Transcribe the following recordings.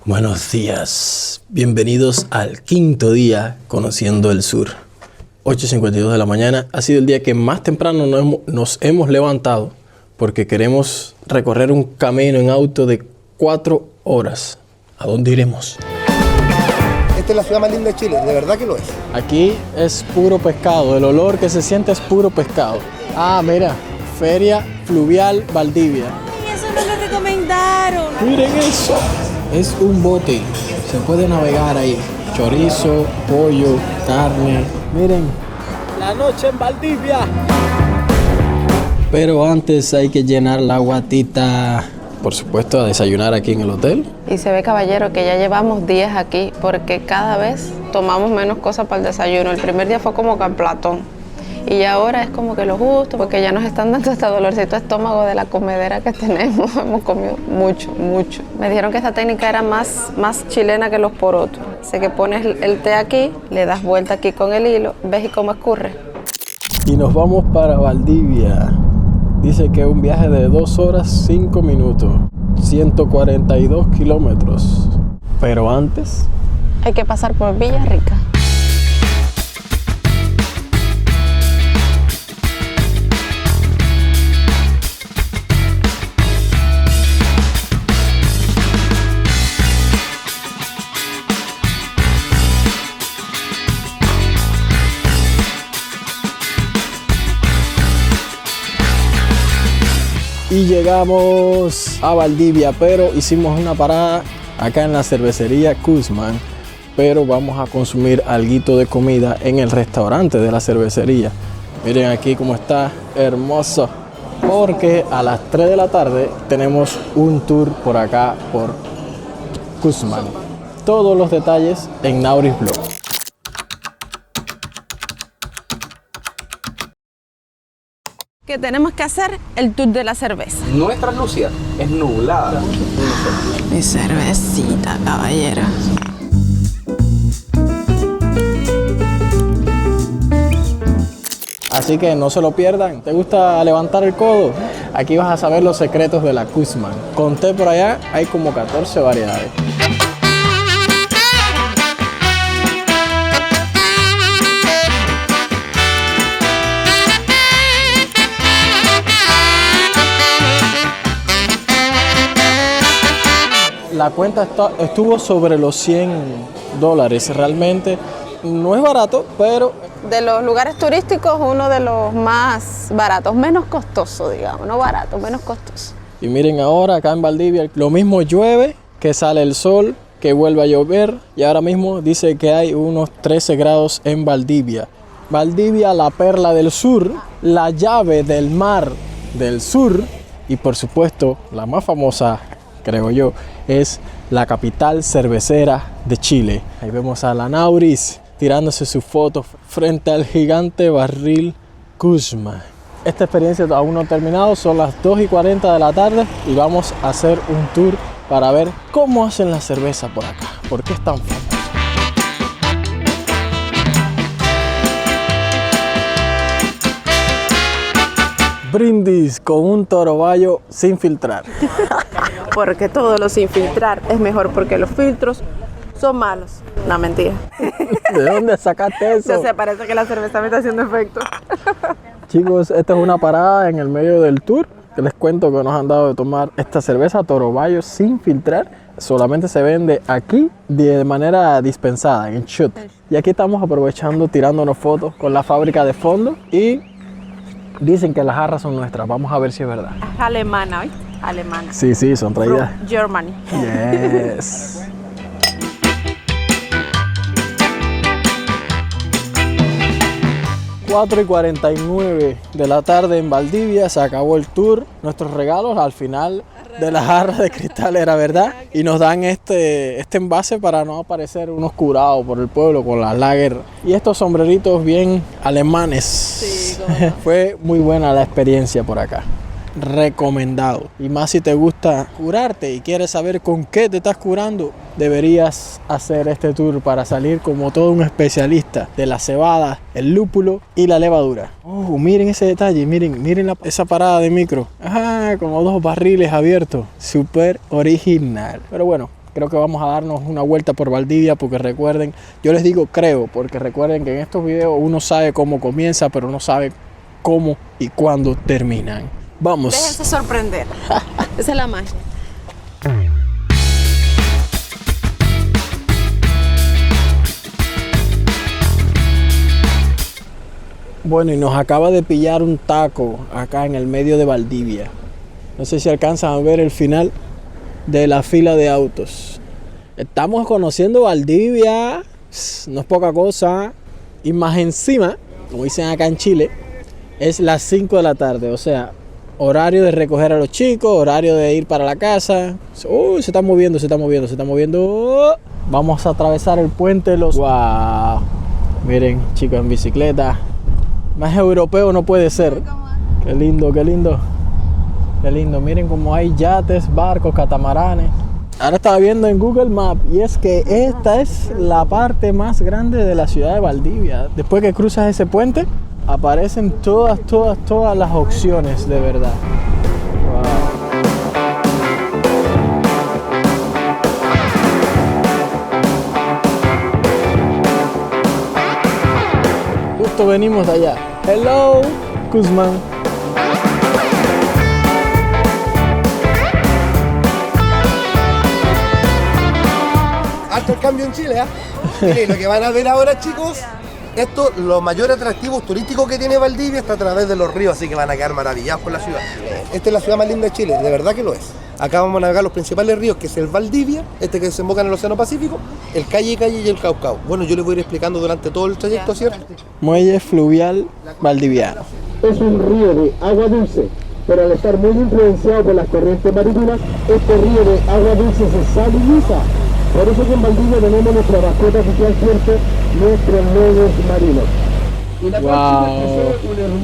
Buenos días, bienvenidos al quinto día conociendo el sur. 8:52 de la mañana ha sido el día que más temprano nos hemos levantado porque queremos recorrer un camino en auto de 4 horas. ¿A dónde iremos? Esta es la ciudad más linda de Chile, de verdad que lo es. Aquí es puro pescado, el olor que se siente es puro pescado. Ah, mira, Feria Fluvial Valdivia. Ay, eso no lo recomendaron. Miren eso. Es un bote, se puede navegar ahí. Chorizo, pollo, carne. Miren, la noche en Valdivia. Pero antes hay que llenar la guatita. Por supuesto, a desayunar aquí en el hotel. Y se ve, caballero, que ya llevamos días aquí porque cada vez tomamos menos cosas para el desayuno. El primer día fue como que Platón. Y ahora es como que lo justo, porque ya nos están dando este dolorcito de estómago de la comedera que tenemos. Hemos comido mucho. Me dijeron que esta técnica era más chilena que los porotos. Así que pones el té aquí, le das vuelta aquí con el hilo, ves y cómo escurre. Y nos vamos para Valdivia. Dice que es un viaje de 2 horas 5 minutos, 142 kilómetros. Pero antes hay que pasar por Villarrica. y llegamos a Valdivia, pero hicimos una parada acá en la cervecería Kuzman, pero vamos a consumir alguito de comida en el restaurante de la cervecería. Miren aquí cómo está, hermoso, porque a las 3 de la tarde tenemos un tour por acá por Kuzman. Todos los detalles en Nauris Blog. Que tenemos que hacer el tour de la cerveza. Nuestra Lucia es nublada. Mi cervecita, caballero. Así que no se lo pierdan. ¿Te gusta levantar el codo? Aquí vas a saber los secretos de la Kuzman. Conté por allá, hay como 14 variedades. La cuenta estuvo sobre los $100. Realmente no es barato, pero... De los lugares turísticos, uno de los más baratos, menos costoso, digamos, no barato, menos costoso. Y miren ahora acá en Valdivia, lo mismo llueve, que sale el sol, que vuelve a llover, y ahora mismo dice que hay unos 13 grados en Valdivia. Valdivia, la perla del sur, la llave del mar del sur, y por supuesto, la más famosa, creo yo, es la capital cervecera de Chile. Ahí vemos a la Nauris tirándose sus fotos frente al gigante barril Kuzman. Esta experiencia aún no ha terminado, son las 2:40 de la tarde y vamos a hacer un tour para ver cómo hacen la cerveza por acá, por qué es tan famoso. Brindis con un torobayo sin filtrar. Porque todo lo sin filtrar es mejor, porque los filtros son malos. No, mentira. ¿De dónde sacaste eso? No sé, parece que la cerveza me está haciendo efecto. Chicos, esta es una parada en el medio del tour. Que les cuento que nos han dado de tomar esta cerveza Torobayo sin filtrar. Solamente se vende aquí de manera dispensada, en shot. Y aquí estamos aprovechando, tirándonos fotos con la fábrica de fondo. Y dicen que las jarras son nuestras. Vamos a ver si es verdad. Es alemana, ¿oíste? Alemana. Sí, sí, son traídas. From Germany. Yes. Cuatro y 49 de la tarde en Valdivia, se acabó el tour. Nuestros regalos al final de la jarra de cristal era verdad. Y nos dan este envase para no aparecer unos curados por el pueblo con las lager. Y estos sombreritos bien alemanes. Sí, como... Fue muy buena la experiencia por acá. Recomendado. Y más si te gusta curarte y quieres saber con qué te estás curando, deberías hacer este tour para salir como todo un especialista de la cebada, el lúpulo y la levadura. Oh, miren ese detalle, miren esa parada de micro. Ajá, como 2 barriles abiertos. Súper original. Pero bueno, Creo que vamos a darnos una vuelta por Valdivia porque recuerden, yo les digo creo, porque recuerden que en estos videos uno sabe cómo comienza, pero no sabe cómo y cuándo terminan. Vamos. Déjense sorprender. Esa es la magia. Bueno, y nos acaba de pillar un taco acá en el medio de Valdivia. No sé si alcanzan a ver el final de la fila de autos. Estamos conociendo Valdivia, no es poca cosa. Y más encima, como dicen acá en Chile, es las 5 de la tarde. O sea, horario de recoger a los chicos, horario de ir para la casa. Se está moviendo, se está moviendo, se está moviendo. Vamos a atravesar el puente de los... ¡Wow! Miren, chicos en bicicleta. Más europeo no puede ser. Qué lindo, qué lindo. Qué lindo. Miren cómo hay yates, barcos, catamaranes. Ahora estaba viendo en Google Maps y es que esta es la parte más grande de la ciudad de Valdivia. Después que cruzas ese puente, aparecen todas las opciones de verdad. Justo venimos de allá. Hello, Guzmán. Alto el cambio en Chile, ¿eh? Miren, lo que van a ver ahora, chicos, esto, los mayores atractivos turísticos que tiene Valdivia está a través de los ríos, así que van a quedar maravillados con la ciudad. Esta es la ciudad más linda de Chile, de verdad que lo es. Acá vamos a navegar los principales ríos, que es el Valdivia, este que desemboca en el Océano Pacífico, el Calle y el Caucao. Bueno, yo les voy a ir explicando durante todo el trayecto, ¿cierto? Muelle fluvial valdiviano. Es un río de agua dulce, pero al estar muy influenciado por las corrientes marítimas, este río de agua dulce se saliniza. Por eso que en Valdivia tenemos nuestra mascota oficial, ¿cierto? Nuestros lobos marinos. Wow,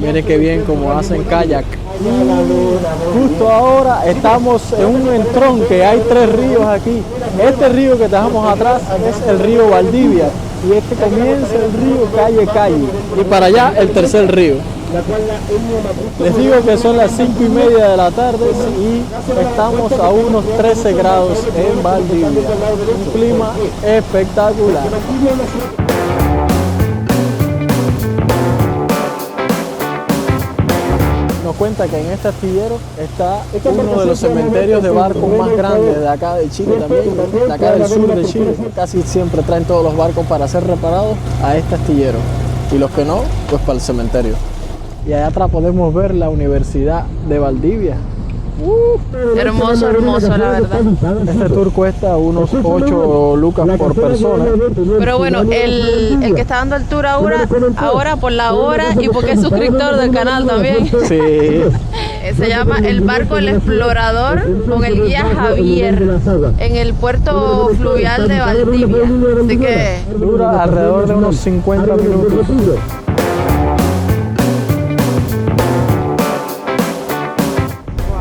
miren qué bien como hacen kayak. Justo ahora estamos en un entronque, hay 3 ríos aquí. Este río que dejamos atrás es el río Valdivia y este comienza el río Calle y para allá el tercer río. Les digo que son las 5:30 de la tarde y estamos a unos 13 grados en Valdivia. Un clima espectacular. Nos cuenta que en este astillero está uno de los cementerios de barcos más grandes de acá de Chile también, de acá del sur de Chile. Casi siempre traen todos los barcos para ser reparados a este astillero y los que no, pues para el cementerio. Y allá atrás podemos ver la Universidad de Valdivia. Hermoso, hermoso, la verdad. Este tour cuesta unos 8 lucas por persona. Pero bueno, el que está dando el tour ahora por la hora y porque es suscriptor del canal también. Sí. Se llama El Barco El Explorador con el guía Javier en el puerto fluvial de Valdivia. Así que dura alrededor de unos 50 minutos.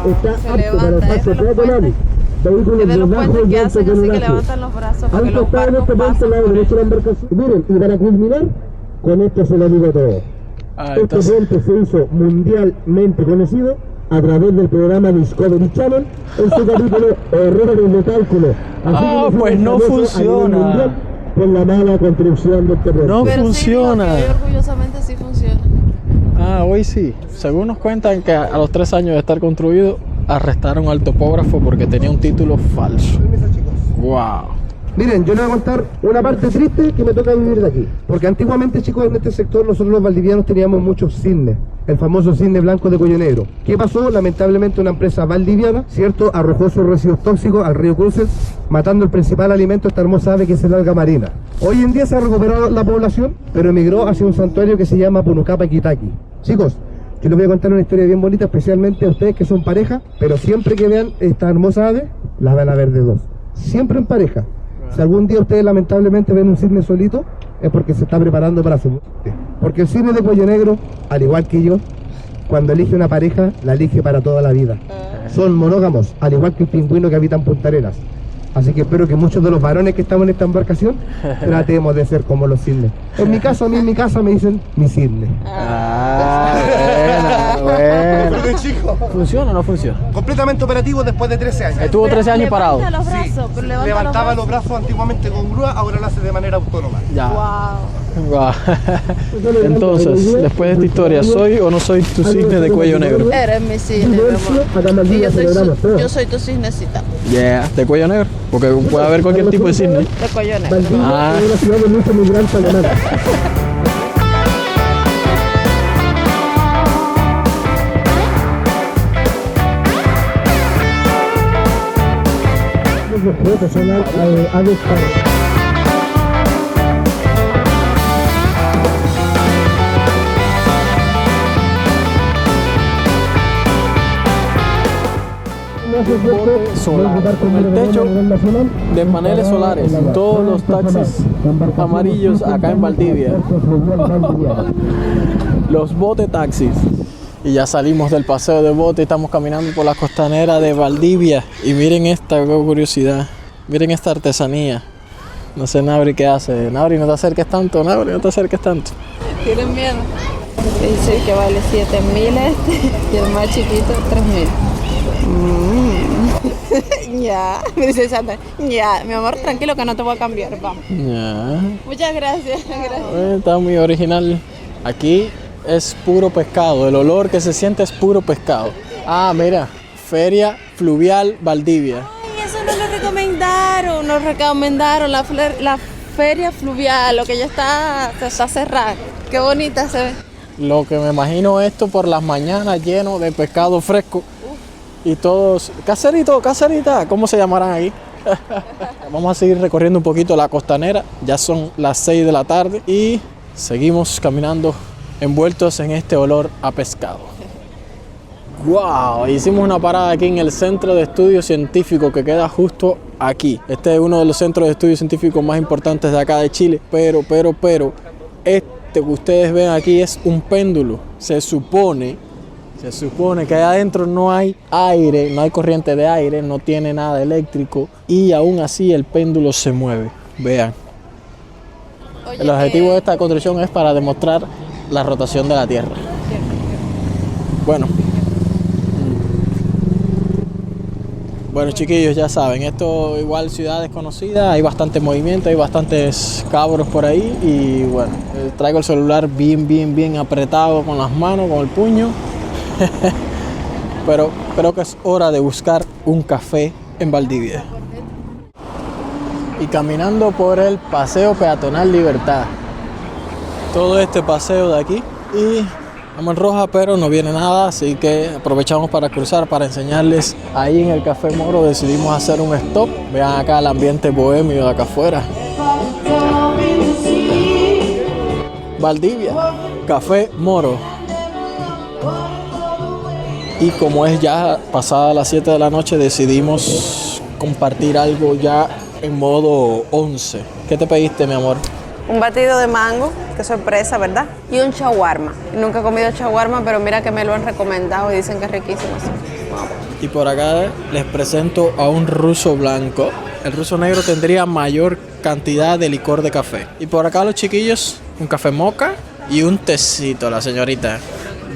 Está se levanta, eso los puentes. Es de los puentes que hacen así que levantan los brazos para que los barcos pasen por él. Miren, y para culminar, con esto se lo digo todo. Este puente se hizo mundialmente conocido a través del programa Discovery Channel en su capítulo Errores de cálculo. Pues no funciona. Con la mala construcción de este puente. No Pero funciona. Sí, orgullosamente sí funciona. Hoy sí. Según nos cuentan que a los 3 años de estar construido, arrestaron al topógrafo porque tenía un título falso. Wow. Miren, yo les voy a contar una parte triste que me toca vivir de aquí. Porque antiguamente, chicos, en este sector nosotros los valdivianos teníamos muchos cisnes. El famoso cisne blanco de cuello negro. ¿Qué pasó? Lamentablemente una empresa valdiviana, ¿cierto?, arrojó sus residuos tóxicos al río Cruces, matando el principal alimento de esta hermosa ave que es el alga marina. Hoy en día se ha recuperado la población, pero emigró hacia un santuario que se llama Punukapa Kitaki. Chicos, yo les voy a contar una historia bien bonita, especialmente a ustedes que son pareja, pero siempre que vean esta hermosa ave, la van a ver de 2. Siempre en pareja. Si algún día ustedes lamentablemente ven un cisne solito, es porque se está preparando para su muerte. Porque el cisne de cuello negro, al igual que yo, cuando elige una pareja, la elige para toda la vida. Son monógamos, al igual que el pingüino que habita en Punta Arenas. Así que espero que muchos de los varones que estamos en esta embarcación tratemos de ser como los cisnes. En mi caso, a mí en mi casa me dicen mi cisne. Bueno. Chico. ¿Funciona o no funciona? Completamente operativo después de 13 años. Estuvo 13 años parado. Levanta los brazos, pero levanta Levantaba los brazos antiguamente con grúa, ahora lo hace de manera autónoma. Ya. Wow. Guau. Entonces, después de esta historia, ¿soy o no soy tu cisne de cuello negro? Eres mi cisne, mi amor. Y yo soy tu cisnecita. Yeah, de cuello negro. Porque puede haber cualquier tipo de cisne. De cuello negro. Ah. Es una ciudad de muchos migrantes alemanes. Profesional adoptado. Solar, con el techo de paneles solares, todos los taxis amarillos acá en Valdivia, los bote taxis. Y ya salimos del paseo de bote, estamos caminando por la costanera de Valdivia y miren esta curiosidad, miren esta artesanía. No sé, Nabri, ¿qué hace? Nabri, no te acerques tanto, Nabri, no te acerques tanto. ¿Tienen miedo? Dice que vale 7.000 y el más chiquito 3.000. Ya, me dice Sandra, ya, mi amor, tranquilo que no te voy a cambiar, vamos. Ya. Muchas gracias, gracias. Está muy original. Aquí es puro pescado, el olor que se siente es puro pescado. Ah, mira, Feria Fluvial Valdivia. Ay, eso nos recomendaron la feria fluvial, lo que ya está cerrada. Qué bonita se ve. Lo que me imagino esto por las mañanas lleno de pescado fresco. Y todos, caserito, caserita, ¿cómo se llamarán ahí? Vamos a seguir recorriendo un poquito la costanera, ya son las 6 de la tarde y seguimos caminando envueltos en este olor a pescado. ¡Wow! Hicimos una parada aquí en el Centro de Estudios Científicos que queda justo aquí. Este es uno de los centros de estudios científicos más importantes de acá de Chile, pero, este que ustedes ven aquí es un péndulo. Se supone que allá adentro no hay aire, no hay corriente de aire, no tiene nada eléctrico y aún así el péndulo se mueve. Vean. Oye, El objetivo de esta construcción es para demostrar la rotación de la Tierra. Bueno, chiquillos, ya saben, esto igual ciudad desconocida, hay bastante movimiento, hay bastantes cabros por ahí y bueno, traigo el celular bien apretado con las manos, con el puño. Pero creo que es hora de buscar un café en Valdivia. Y caminando por el Paseo Peatonal Libertad. Todo este paseo de aquí y vamos en roja, pero no viene nada, así que aprovechamos para cruzar para enseñarles. Ahí en el Café Moro decidimos hacer un stop. Vean acá el ambiente bohemio de acá afuera. Valdivia, Café Moro. Y como es ya pasada las 7 de la noche, decidimos compartir algo ya en modo 11. ¿Qué te pediste, mi amor? Un batido de mango, qué sorpresa, ¿verdad? Y un shawarma. Nunca he comido shawarma, pero mira que me lo han recomendado y dicen que es riquísimo. Vamos. Y por acá les presento a un ruso blanco. El ruso negro tendría mayor cantidad de licor de café. Y por acá los chiquillos, un café moca y un tecito, la señorita.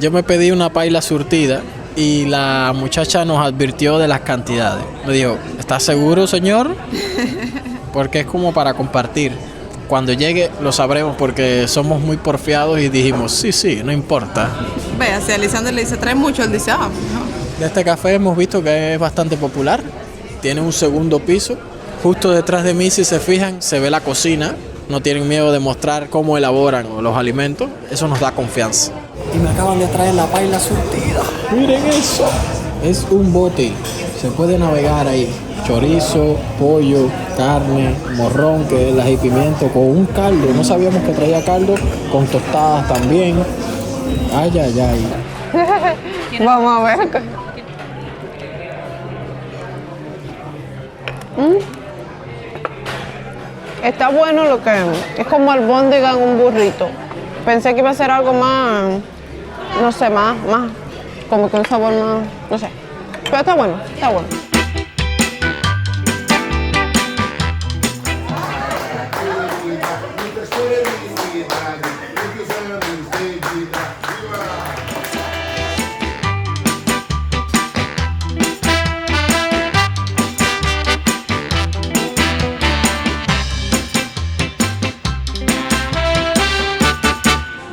Yo me pedí una paila surtida y la muchacha nos advirtió de las cantidades. Me dijo, ¿estás seguro, señor? Porque es como para compartir. Cuando llegue lo sabremos porque somos muy porfiados y dijimos, sí, no importa. Vea, si a Lisandro le dice, trae mucho, él dice, no. De este café hemos visto que es bastante popular. Tiene un segundo piso. Justo detrás de mí, si se fijan, se ve la cocina. No tienen miedo de mostrar cómo elaboran los alimentos. Eso nos da confianza. Y me acaban de traer la paila surtida. Miren eso. Es un bote. Se puede navegar ahí. Chorizo, pollo, carne, morrón, que es el ají pimiento, con un caldo. No sabíamos que traía caldo, con tostadas también. Ay. Vamos a ver. Está bueno lo que es como albóndiga en un burrito. Pensé que iba a ser algo más, no sé, más, como que un sabor más, no sé. Pero está bueno, está bueno.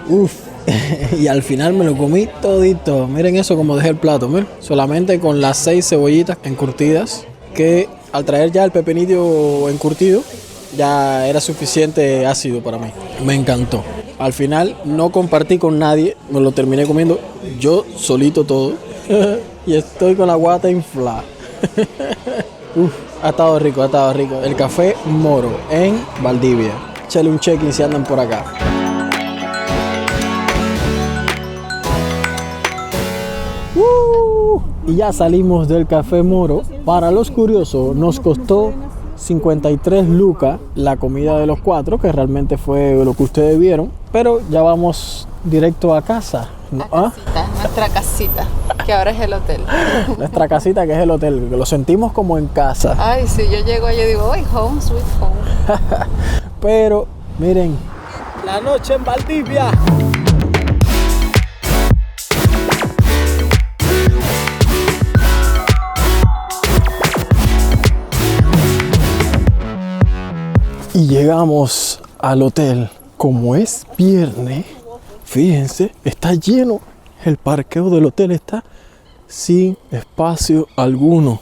Uf, y al final me lo comí todito. Miren eso como dejé el plato, miren. Solamente con las 6 cebollitas encurtidas, que al traer ya el pepinillo encurtido, ya era suficiente ácido para mí. Me encantó. Al final no compartí con nadie, me lo terminé comiendo yo solito todo. Y estoy con la guata inflada. Uf, ha estado rico, ha estado rico. El Café Moro en Valdivia. Échale un check-in si andan por acá. Y ya salimos del Café Moro. Para los curiosos, nos costó 53 lucas la comida de los 4, que realmente fue lo que ustedes vieron. Pero ya vamos directo a casa. ¿Ah? Nuestra casita, que ahora es el hotel. Nuestra casita, que es el hotel, que lo sentimos como en casa. Ay, sí, yo llego y yo digo, ¡ay, home, sweet home! Pero, miren, la noche en Valdivia. Y llegamos al hotel. Como es viernes, fíjense, está lleno. El parqueo del hotel está sin espacio alguno.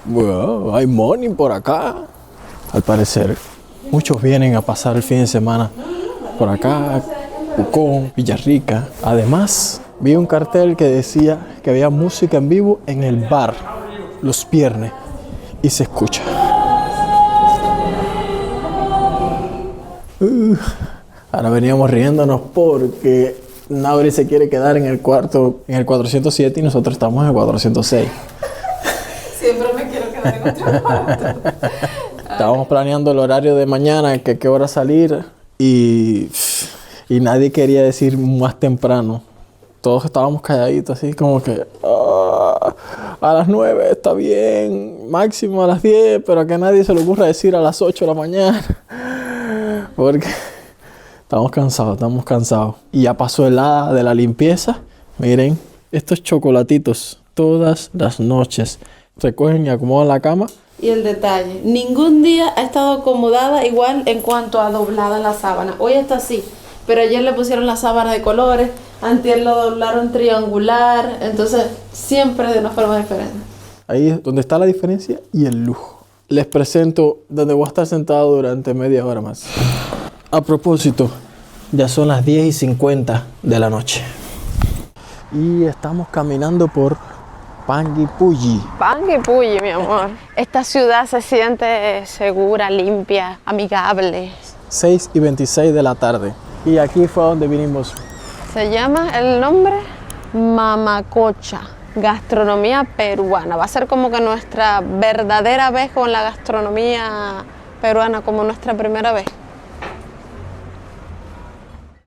Wow, hay money por acá. Al parecer, muchos vienen a pasar el fin de semana por acá, Pucón, Villarrica. Además, vi un cartel que decía que había música en vivo en el bar los viernes y se escucha. Ahora veníamos riéndonos porque Nauri se quiere quedar en el cuarto, en el 407, y nosotros estamos en el 406. Siempre me quiero quedar en otro cuarto. Estábamos planeando el horario de mañana, que qué hora salir, y nadie quería decir más temprano. Todos estábamos calladitos, así como que a las 9 está bien, máximo a las 10, pero a que nadie se le ocurra decir a las 8 de la mañana. Porque estamos cansados. Y ya pasó el hada de la limpieza. Miren, estos chocolatitos todas las noches recogen y acomodan la cama. Y el detalle, ningún día ha estado acomodada igual en cuanto a doblada la sábana. Hoy está así, pero ayer le pusieron la sábana de colores, antier lo doblaron triangular, entonces siempre de una forma diferente. Ahí es donde está la diferencia y el lujo. Les presento donde voy a estar sentado durante media hora más. A propósito, ya son las 10:50 de la noche. Y estamos caminando por Panguipulli. Panguipulli, mi amor. Esta ciudad se siente segura, limpia, amigable. 6:26 de la tarde. Y aquí fue a donde vinimos. Se llama el nombre Mamacocha. Gastronomía peruana. Va a ser como que nuestra verdadera vez con la gastronomía peruana, como nuestra primera vez.